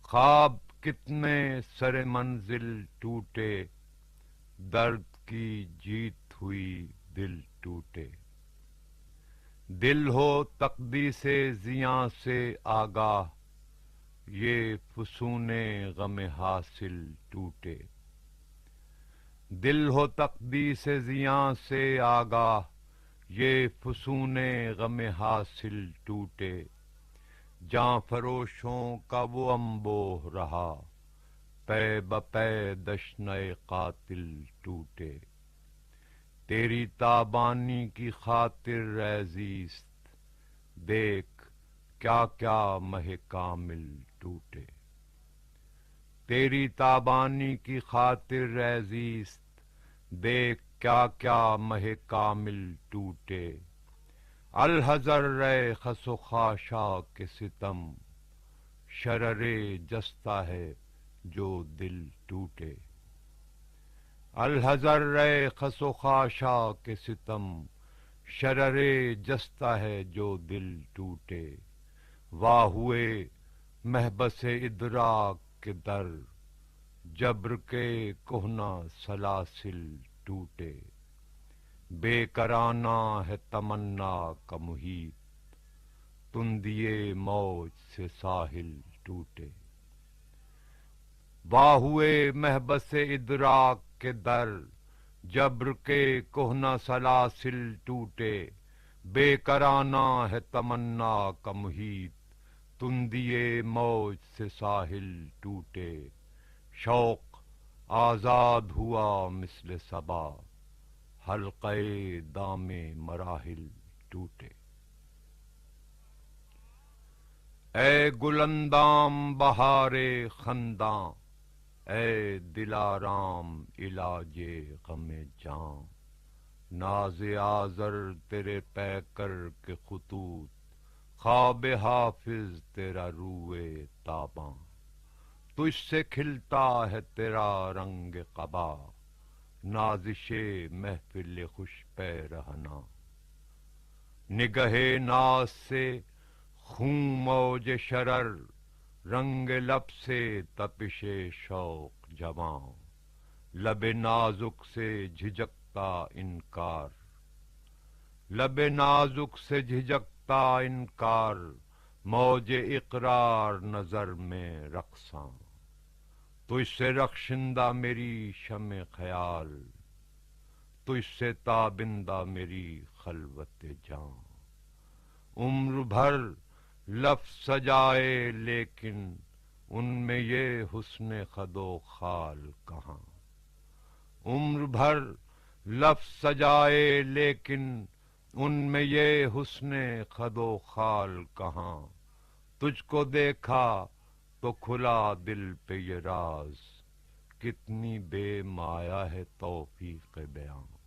خواب کتنے سر منزل ٹوٹے، درد کی جیت ہوئی دل ٹوٹے۔ دل ہو تقدیس زیاں سے آگاہ، یہ فسون غم حاصل ٹوٹے۔ دل ہو تقدیس زیاں سے آگاہ، یہ فسون غم حاصل ٹوٹے۔ جاں فروشوں کا وہ انبوہ رہا، پے بپے دشنہ قاتل ٹوٹے۔ تیری تابانی کی خاطر اے زیست، دیکھ کیا کیا مہ کامل ٹوٹے۔ تیری تابانی کی خاطر اے زیست، دیکھ کیا کیا مہ کامل ٹوٹے۔ الحذر اے خس و خاشاک ستم، شرر جستہ ہے جو دل ٹوٹے۔ الحذر اے خس و خاشاک ستم، شرر جستہ ہے جو دل ٹوٹے۔ واہ ہوئے محبس ادراک کے در، جبر کے کہنہ سلاسل ٹوٹے۔ بے کرانہ ہے تمنا کا محیط، تندیے موج سے ساحل ٹوٹے۔ واہ ہوئے محبس ادراک کے در، جبر کے کہنہ سلاسل ٹوٹے۔ بے کرانہ ہے تمنا کا محیط، تندیے موج سے ساحل ٹوٹے۔ شوق آزاد ہوا مثل صبا، حلقہ دام مراحل ٹوٹے۔ اے گل اندام بہار خنداں، اے دلارام علاج غم جاں۔ ناز آزر تیرے پیکر کے خطوط، خواب حافظ تیرا روئے تاباں۔ تجھ سے کھلتا ہے تیرا رنگ قبا، نازش محفل خوش پیرہناں۔ نگہ ناز سے خون موج شرر، رنگ لب سے تپش شوق جواں۔ لب نازک سے جھجکتا انکار، لب نازک سے جھجکتا انکار۔ موج اقرار نظر میں رقصاں، تجھ سے رخشندہ میری شمع خیال، تجھ سے تابندہ میری خلوت جاں۔ عمر بھر لفظ سجائے لیکن ان میں یہ حسن خد و خال کہاں۔ عمر بھر لفظ سجائے لیکن ان میں یہ حسن خد و خال کہاں۔ تجھ کو دیکھا تو کھلا دل پہ یہ راز، کتنی بے مایہ ہے توفیق بیاں۔